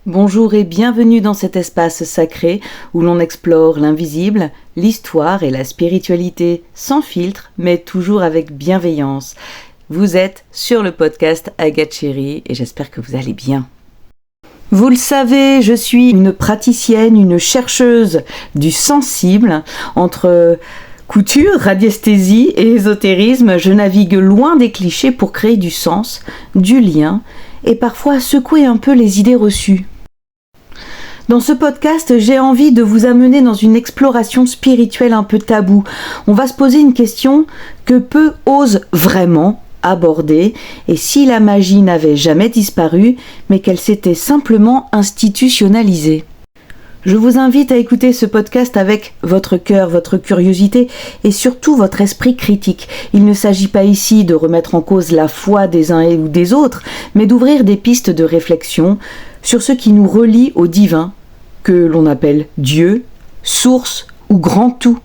Bonjour et bienvenue dans cet espace sacré où l'on explore l'invisible, l'histoire et la spiritualité sans filtre mais toujours avec bienveillance. Vous êtes sur le podcast Agathe Chérie et j'espère que vous allez bien. Vous le savez, je suis une praticienne, une chercheuse du sensible. Entre couture, radiesthésie et ésotérisme, je navigue loin des clichés pour créer du sens, du lien et parfois secouer un peu les idées reçues. Dans ce podcast, j'ai envie de vous amener dans une exploration spirituelle un peu taboue. On va se poser une question que peu osent vraiment aborder, et si la magie n'avait jamais disparu, mais qu'elle s'était simplement institutionnalisée. Je vous invite à écouter ce podcast avec votre cœur, votre curiosité et surtout votre esprit critique. Il ne s'agit pas ici de remettre en cause la foi des uns ou des autres, mais d'ouvrir des pistes de réflexion sur ce qui nous relie au divin, que l'on appelle Dieu, source ou grand tout.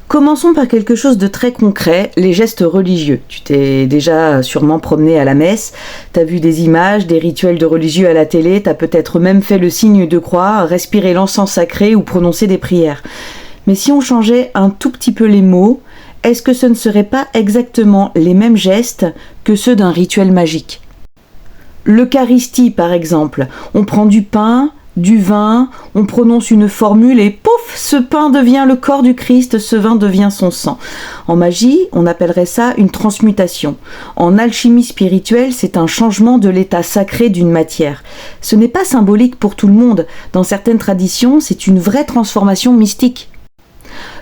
Commençons par quelque chose de très concret, les gestes religieux. Tu t'es déjà sûrement promené à la messe, t'as vu des images, des rituels de religieux à la télé, t'as peut-être même fait le signe de croix, respiré l'encens sacré ou prononcé des prières. Mais si on changeait un tout petit peu les mots, est-ce que ce ne seraient pas exactement les mêmes gestes que ceux d'un rituel magique ? L'Eucharistie par exemple, on prend du pain, du vin, on prononce une formule et pouf, ce pain devient le corps du Christ, ce vin devient son sang. En magie, on appellerait ça une transmutation. En alchimie spirituelle, c'est un changement de l'état sacré d'une matière. Ce n'est pas symbolique pour tout le monde. Dans certaines traditions, c'est une vraie transformation mystique.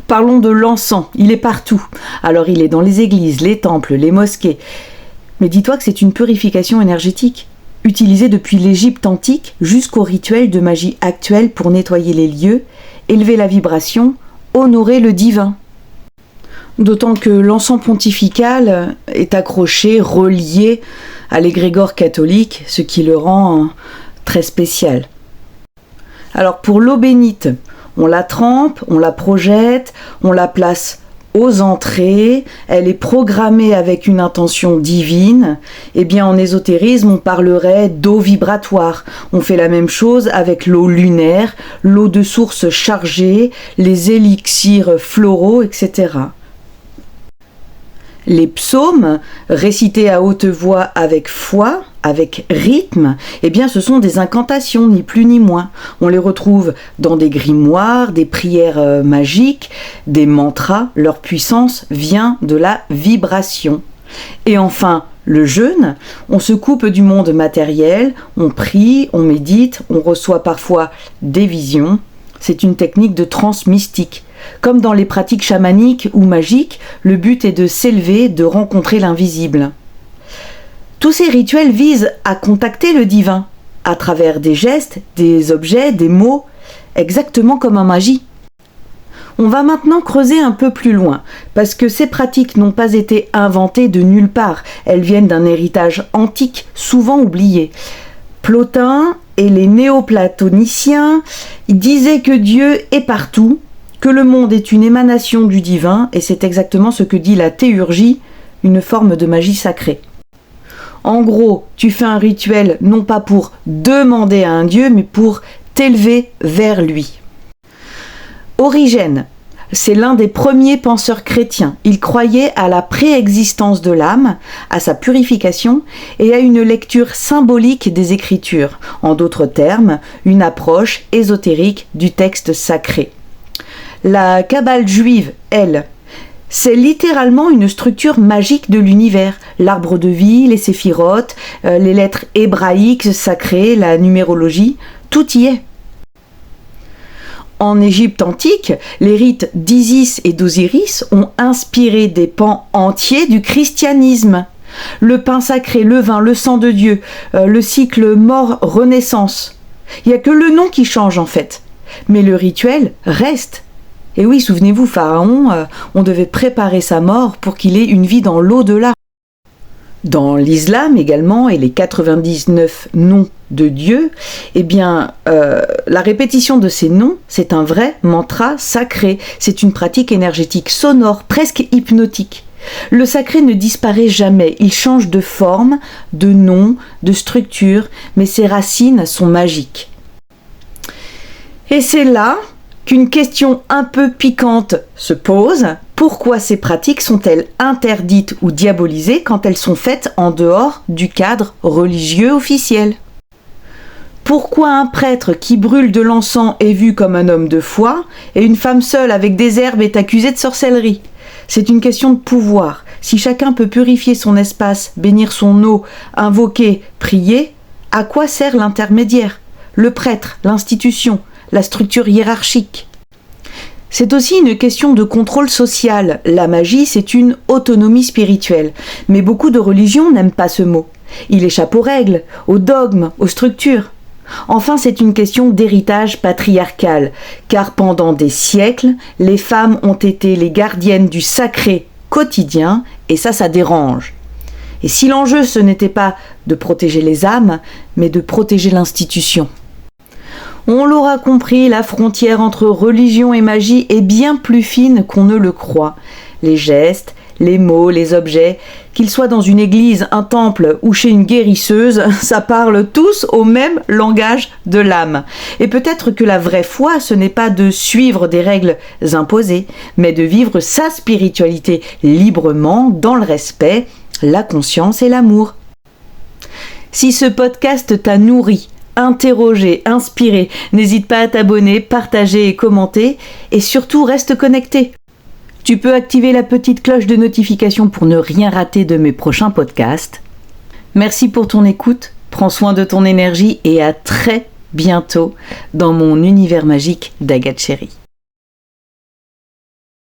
Parlons de l'encens, il est partout. Alors il est dans les églises, les temples, les mosquées. Mais dis-toi que c'est une purification énergétique. Utilisé depuis l'Égypte antique jusqu'au rituel de magie actuel pour nettoyer les lieux, élever la vibration, honorer le divin. D'autant que l'encens pontifical est accroché, relié à l'égrégore catholique, ce qui le rend très spécial. Alors pour l'eau bénite, on la trempe, on la projette, on la place aux entrées, elle est programmée avec une intention divine. Eh bien, en ésotérisme, on parlerait d'eau vibratoire. On fait la même chose avec l'eau lunaire, l'eau de source chargée, les élixirs floraux, etc. Les psaumes, récités à haute voix avec foi, avec rythme, eh bien ce sont des incantations, ni plus ni moins. On les retrouve dans des grimoires, des prières magiques, des mantras. Leur puissance vient de la vibration. Et enfin, le jeûne, on se coupe du monde matériel, on prie, on médite, on reçoit parfois des visions. C'est une technique de transe mystique. Comme dans les pratiques chamaniques ou magiques, le but est de s'élever, de rencontrer l'invisible. Tous ces rituels visent à contacter le divin, à travers des gestes, des objets, des mots, exactement comme en magie. On va maintenant creuser un peu plus loin, parce que ces pratiques n'ont pas été inventées de nulle part, elles viennent d'un héritage antique, souvent oublié. Plotin et les néoplatoniciens disaient que Dieu est partout, que le monde est une émanation du divin, et c'est exactement ce que dit la théurgie, une forme de magie sacrée. En gros, tu fais un rituel non pas pour demander à un dieu, mais pour t'élever vers lui. Origène, c'est l'un des premiers penseurs chrétiens. Il croyait à la préexistence de l'âme, à sa purification et à une lecture symbolique des Écritures. En d'autres termes, une approche ésotérique du texte sacré. La Kabbale juive, elle, c'est littéralement une structure magique de l'univers. L'arbre de vie, les séphirotes, les lettres hébraïques sacrées, la numérologie, tout y est. En Égypte antique, les rites d'Isis et d'Osiris ont inspiré des pans entiers du christianisme. Le pain sacré, le vin, le sang de Dieu, le cycle mort-renaissance. Il n'y a que le nom qui change en fait. Mais le rituel reste. Et oui, souvenez-vous, Pharaon, on devait préparer sa mort pour qu'il ait une vie dans l'au-delà. Dans l'islam également, et les 99 noms de Dieu, eh bien, la répétition de ces noms, c'est un vrai mantra sacré. C'est une pratique énergétique sonore, presque hypnotique. Le sacré ne disparaît jamais, il change de forme, de nom, de structure, mais ses racines sont magiques. Et c'est là qu'une question un peu piquante se pose. Pourquoi ces pratiques sont-elles interdites ou diabolisées quand elles sont faites en dehors du cadre religieux officiel ? Pourquoi un prêtre qui brûle de l'encens est vu comme un homme de foi et une femme seule avec des herbes est accusée de sorcellerie ? C'est une question de pouvoir. Si chacun peut purifier son espace, bénir son eau, invoquer, prier, à quoi sert l'intermédiaire ? Le prêtre, l'institution, la structure hiérarchique. C'est aussi une question de contrôle social. La magie, c'est une autonomie spirituelle. Mais beaucoup de religions n'aiment pas ce mot. Il échappe aux règles, aux dogmes, aux structures. Enfin, c'est une question d'héritage patriarcal, car pendant des siècles, les femmes ont été les gardiennes du sacré quotidien, et ça dérange. Et si l'enjeu, ce n'était pas de protéger les âmes, mais de protéger l'institution. On l'aura compris, la frontière entre religion et magie est bien plus fine qu'on ne le croit. Les gestes, les mots, les objets, qu'ils soient dans une église, un temple ou chez une guérisseuse, ça parle tous au même langage de l'âme. Et peut-être que la vraie foi, ce n'est pas de suivre des règles imposées, mais de vivre sa spiritualité librement, dans le respect, la conscience et l'amour. Si ce podcast t'a nourri, interrogé, inspiré, n'hésite pas à t'abonner, partager et commenter, et surtout reste connecté. Tu peux activer la petite cloche de notification pour ne rien rater de mes prochains podcasts. Merci pour ton écoute, prends soin de ton énergie et à très bientôt dans mon univers magique d'Agathe Chérie.